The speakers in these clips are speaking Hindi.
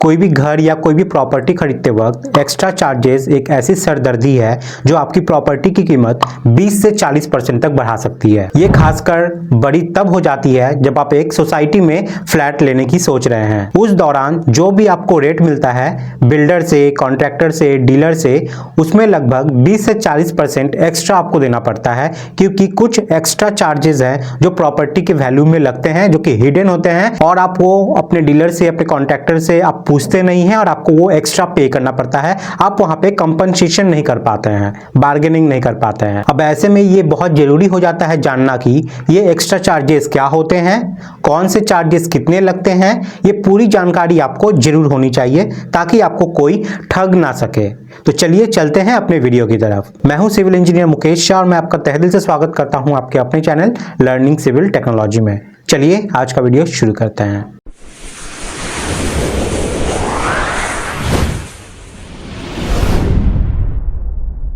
कोई भी घर या कोई भी प्रॉपर्टी खरीदते वक्त एक्स्ट्रा चार्जेस एक ऐसी सरदर्दी है जो आपकी प्रॉपर्टी की कीमत 20 से 40% तक बढ़ा सकती है। ये खासकर बड़ी तब हो जाती है जब आप एक सोसाइटी में फ्लैट लेने की सोच रहे हैं। उस दौरान जो भी आपको रेट मिलता है बिल्डर से, कॉन्ट्रैक्टर से, डीलर से, उसमें लगभग 20 से 40% एक्स्ट्रा आपको देना पड़ता है, क्योंकि कुछ एक्स्ट्रा चार्जेस हैं जो प्रॉपर्टी के वैल्यू में लगते हैं, जो कि हिडन होते हैं और आप वो अपने डीलर से, अपने कॉन्ट्रैक्टर से आप पूछते नहीं हैं और आपको वो एक्स्ट्रा पे करना पड़ता है। आप वहां पे कंपनसेशन नहीं कर पाते हैं, बार्गेनिंग नहीं कर पाते हैं। अब ऐसे में ये बहुत जरूरी हो जाता है जानना कि ये एक्स्ट्रा चार्जेस क्या होते हैं, कौन से चार्जेस कितने लगते हैं। ये पूरी जानकारी आपको जरूर होनी चाहिए ताकि आपको कोई ठग ना सके। तो चलिए चलते हैं अपने वीडियो की तरफ। मैं हूं सिविल इंजीनियर मुकेश शाह और मैं आपका तहे दिल से स्वागत करता हूं आपके अपने चैनल लर्निंग सिविल टेक्नोलॉजी में। चलिए आज का वीडियो शुरू करते हैं।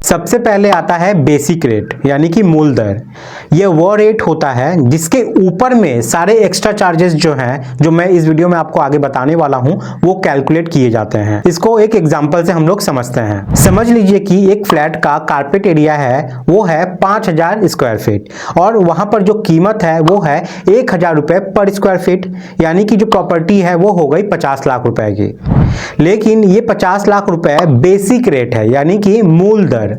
सबसे पहले आता है बेसिक रेट यानी कि मूल दर। यह वो रेट होता है जिसके ऊपर में सारे एक्स्ट्रा चार्जेस जो हैं, जो मैं इस वीडियो में आपको आगे बताने वाला हूं, वो कैलकुलेट किए जाते हैं। इसको एक एग्जांपल से हम लोग समझते हैं। समझ लीजिए कि एक फ्लैट का कारपेट एरिया है वो है 5000 स्क्वायर फीट और वहां पर जो कीमत है वो है 1000 रुपए पर स्क्वायर फीट, यानी कि जो प्रॉपर्टी है वो हो गई 50 लाख रुपए की। लेकिन ये 50 लाख रुपए बेसिक रेट है यानी कि मूल दर।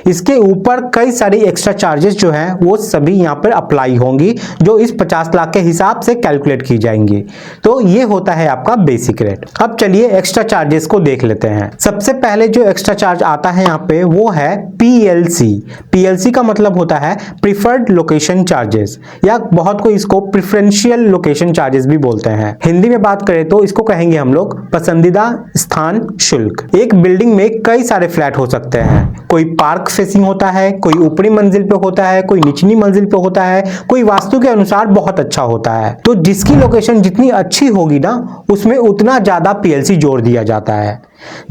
इसके ऊपर कई सारी एक्स्ट्रा चार्जेस जो हैं वो सभी यहां पर अप्लाई होंगी, जो इस 50 लाख के हिसाब से कैलकुलेट की जाएंगी। तो ये होता है आपका बेसिक रेट। अब चलिए एक्स्ट्रा चार्जेस को देख लेते हैं। सबसे पहले जो एक्स्ट्रा चार्ज आता है यहाँ पे वो है पीएलसी। पीएलसी का मतलब होता है प्रिफर्ड लोकेशन चार्जेस, या बहुत कोई इसको प्रिफरेंशियल लोकेशन चार्जेस भी बोलते हैं। हिंदी में बात करें तो इसको कहेंगे हम लोग पसंदीदा स्थान शुल्क। एक बिल्डिंग में कई सारे फ्लैट हो सकते हैं। कोई पार्क फेसिंग होता है, कोई ऊपरी मंजिल पे होता है, कोई निचली मंजिल पे होता है, कोई वास्तु के अनुसार बहुत अच्छा होता है। तो जिसकी लोकेशन जितनी अच्छी होगी ना, उसमें उतना ज्यादा पीएलसी जोड़ दिया जाता है।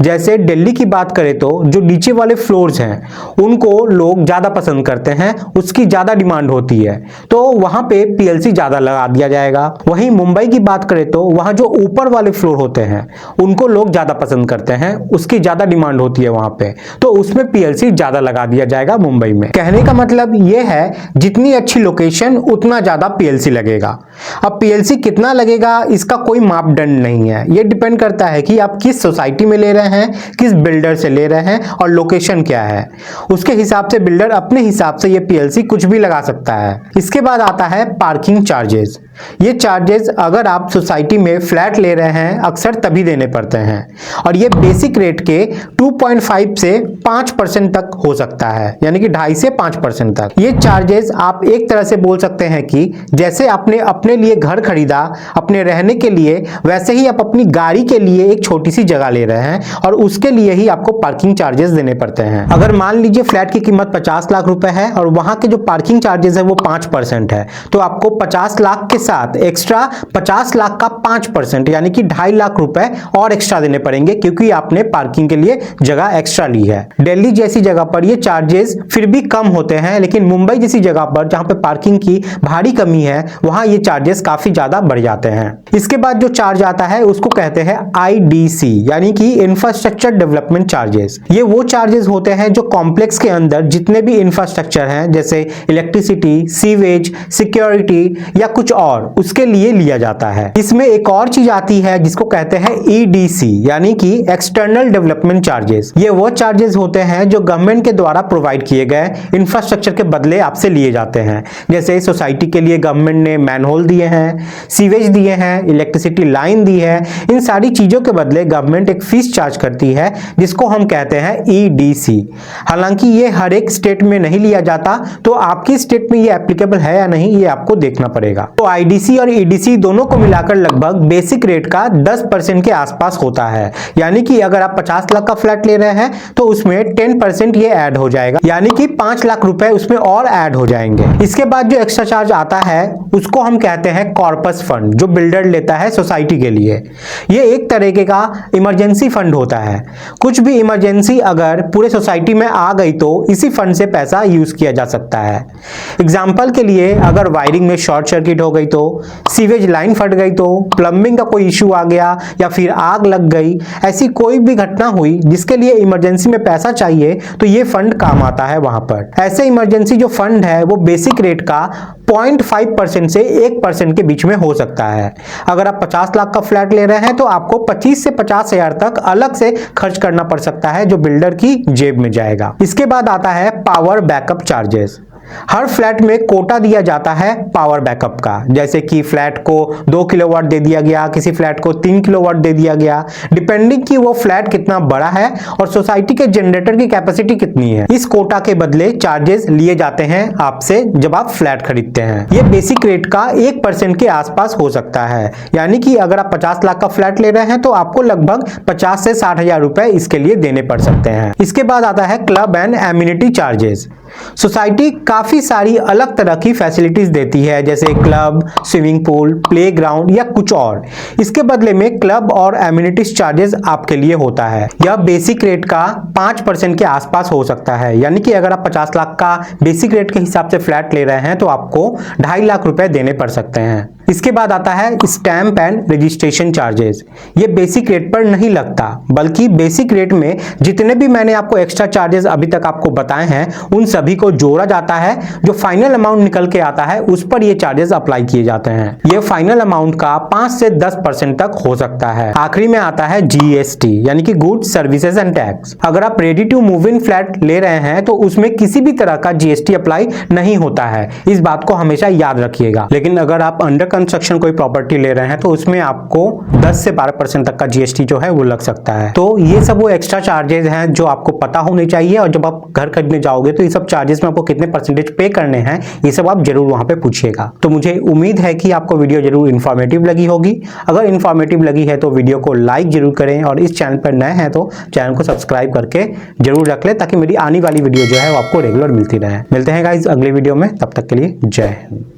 जैसे दिल्ली की बात करें तो जो नीचे वाले फ्लोर्स हैं उनको लोग ज्यादा पसंद करते हैं, उसकी ज्यादा डिमांड होती है, तो वहां पे पीएलसी ज्यादा लगा दिया जाएगा। वहीं मुंबई की बात करें तो वहां जो ऊपर वाले फ्लोर होते हैं उनको लोग ज्यादा पसंद करते हैं, उसकी ज्यादा डिमांड होती है वहां पे, तो उसमें पीएलसी ज्यादा लगा दिया जाएगा मुंबई में। कहने का मतलब यह है जितनी अच्छी लोकेशन उतना ज्यादा पीएलसी लगेगा। अब पीएलसी कितना लगेगा इसका कोई मापदंड नहीं है, यह डिपेंड करता है कि आप किस सोसाइटी में ले रहे हैं, किस बिल्डर से ले रहे हैं और लोकेशन क्या है। उसके हिसाब से बिल्डर अपने हिसाब से ये पीएलसी कुछ भी लगा सकता है। इसके बाद आता है पार्किंग चार्जेस। ये चार्जेस अगर आप सोसाइटी में फ्लैट ले रहे हैं अक्सर तभी देने पड़ते हैं और ये बेसिक रेट के 2.5 से 5% तक हो सकता है, यानी कि 2.5 से 5% तक। ये चार्जेस आप एक तरह से बोल सकते हैं कि जैसे आपने अपने लिए घर खरीदा अपने रहने के लिए, वैसे ही आप अपनी गाड़ी के लिए एक छोटी सी जगह ले रहे हैं और उसके लिए ही आपको पार्किंग चार्जेस देने पड़ते हैं। अगर मान लीजिए फ्लैट की कीमत 50 लाख रुपए है और वहां के जो पार्किंग चार्जेस है वो 5% है, तो आपको 50 लाख के साथ एक्स्ट्रा 50 लाख का 5% यानी कि 2.5 लाख रुपए और एक्स्ट्रा देने पड़ेंगे, क्योंकि आपने पार्किंग के लिए जगह एक्स्ट्रा ली है। दिल्ली जैसी जगह पर ये चार्जेस फिर भी कम होते हैं, लेकिन मुंबई जैसी जगह पर जहां पे पार्किंग की भारी कमी है वहां ये चार्जेस काफी ज्यादा बढ़ जाते हैं। इसके बाद जो चार्ज आता है उसको कहते हैं आईडीसी यानी कि इंफ्रास्ट्रक्चर डेवलपमेंट चार्जेस। ये वो चार्जेस होते हैं जो कॉम्प्लेक्स के अंदर जितने भी इंफ्रास्ट्रक्चर हैं, जैसे इलेक्ट्रिसिटी, सीवेज, सिक्योरिटी या कुछ और, उसके लिए लिया जाता है। इसमें एक और चीज आती है जिसको कहते हैं ईडीसी यानी कि एक्सटर्नल डेवलपमेंट चार्जेस। ये वो चार्जेस होते हैं जो गवर्नमेंट के द्वारा प्रोवाइड किए गए इंफ्रास्ट्रक्चर के बदले आपसे लिए जाते हैं। जैसे सोसाइटी के लिए गवर्नमेंट ने मैनहोल दिए हैं, सीवेज दिए हैं, इलेक्ट्रिसिटी लाइन दी है, इन सारी चीजों के बदले गवर्नमेंट एक फीस चार्ज करती है जिसको हम कहते हैं ईडीसी। हालांकि ये हर एक स्टेट में नहीं लिया जाता, तो आपकी स्टेट में ये एप्लीकेबल है या नहीं ये आपको देखना पड़ेगा। तो आईडीसी और ईडीसी दोनों को मिलाकर लगभग बेसिक रेट का 10% के आसपास होता है, यानी कि अगर आप 50 लाख का फ्लैट ले रहे हैं तो उसमें 10% ये ऐड हो जाएगा, यानी कि 5 लाख रुपए उसमें और ऐड हो जाएंगे। इसके बाद जो एक्स्ट्रा चार्ज आता है उसको हम कहते हैं कॉर्पस फंड, जो बिल्डर लेता है सोसाइटी के लिए। ये एक तरीके का इमरजेंसी फंड होता है। कुछ भी इमरजेंसी अगर पूरे सोसाइटी में आ गई तो इसी फंड से पैसा यूज किया जा सकता है। एग्जाम्पल के लिए अगर वायरिंग में शॉर्ट सर्किट हो गई तो, सीवेज लाइन फट गई तो, प्लम्बिंग का कोई इश्यू आ गया या फिर आग लग गई, ऐसी कोई भी घटना हुई जिसके लिए इमरजेंसी में पैसा चाहिए तो ये फंड काम आता है वहां पर। ऐसे इमरजेंसी जो फंड है वो बेसिक रेट का 0.5% से 1% के बीच में हो सकता है। अगर आप 50 लाख का फ्लैट ले रहे हैं तो आपको 25 से 50 हजार तक अलग से खर्च करना पड़ सकता है जो बिल्डर की जेब में जाएगा। इसके बाद आता है पावर बैकअप चार्जेस। हर फ्लैट में कोटा दिया जाता है पावर बैकअप का, जैसे कि फ्लैट को 2 किलोवाट दे दिया गया, किसी फ्लैट को 3 किलोवाट दे दिया गया, डिपेंडिंग कि वो फ्लैट कितना बड़ा है और सोसाइटी के जनरेटर की कैपेसिटी कितनी है। इस कोटा के बदले चार्जेस लिए जाते हैं आपसे जब आप फ्लैट खरीदते हैं। ये बेसिक रेट का 1% के आसपास हो सकता है, यानी कि अगर आप 50 लाख का फ्लैट ले रहे हैं तो आपको लगभग 50 से 60 हजार रुपए इसके लिए देने पड़ सकते हैं। इसके बाद आता है club and immunity charges. Society काफी सारी अलग तरह की फैसिलिटीज देती है, जैसे क्लब, स्विमिंग पूल, प्लेग्राउंड या कुछ और। इसके बदले में क्लब और एम्यूनिटीज चार्जेस आपके लिए होता है। यह बेसिक रेट का 5% के आसपास हो सकता है, यानी कि अगर आप 50 लाख का बेसिक रेट के हिसाब से फ्लैट ले रहे हैं तो आपको 2.5 लाख रुपए देने पड़ सकते हैं। इसके बाद आता है स्टैंप एंड रजिस्ट्रेशन चार्जेस। ये बेसिक रेट पर नहीं लगता, बल्कि बेसिक रेट में जितने भी मैंने आपको एक्स्ट्रा चार्जेस अभी तक आपको बताए हैं उन सभी को जोड़ा जाता है। जो फाइनल अमाउंट निकल के आता है उस पर ये चार्जेस अप्लाई किए जाते हैं। ये फाइनल अमाउंट का 5 से 10% तक हो सकता है। आखिरी में आता है जीएसटी, यानी कि गुड्स सर्विसेज एंड टैक्स। अगर आप ready to move in flat ले रहे हैं तो उसमें किसी भी तरह का जीएसटी अप्लाई नहीं होता है, इस बात को हमेशा याद रखिएगा। लेकिन अगर आप अंडर कंस्ट्रक्शन कोई प्रॉपर्टी ले रहे हैं तो उसमें आपको 10 से 12% तक का जीएसटी जो है वो लग सकता है। तो ये सब वो एक्स्ट्रा चार्जेस हैं जो आपको पता होने चाहिए, और जब आप घर खरीदने जाओगे तो ये सब चार्जेस में आपको कितने परसेंटेज पे करने हैं ये सब आप जरूर वहां पे पूछिएगा। तो मुझे उम्मीद है कि आपको वीडियो जरूर इन्फॉर्मेटिव लगी होगी। अगर इन्फॉर्मेटिव लगी है तो वीडियो को लाइक जरूर करें, और इस चैनल पर नए हैं तो चैनल को सब्सक्राइब करके जरूर रख लें, ताकि मेरी आने वाली वीडियो जो है वो आपको रेगुलर मिलती रहे। मिलते हैं गाइस अगले वीडियो में, तब तक के लिए जय हिंद।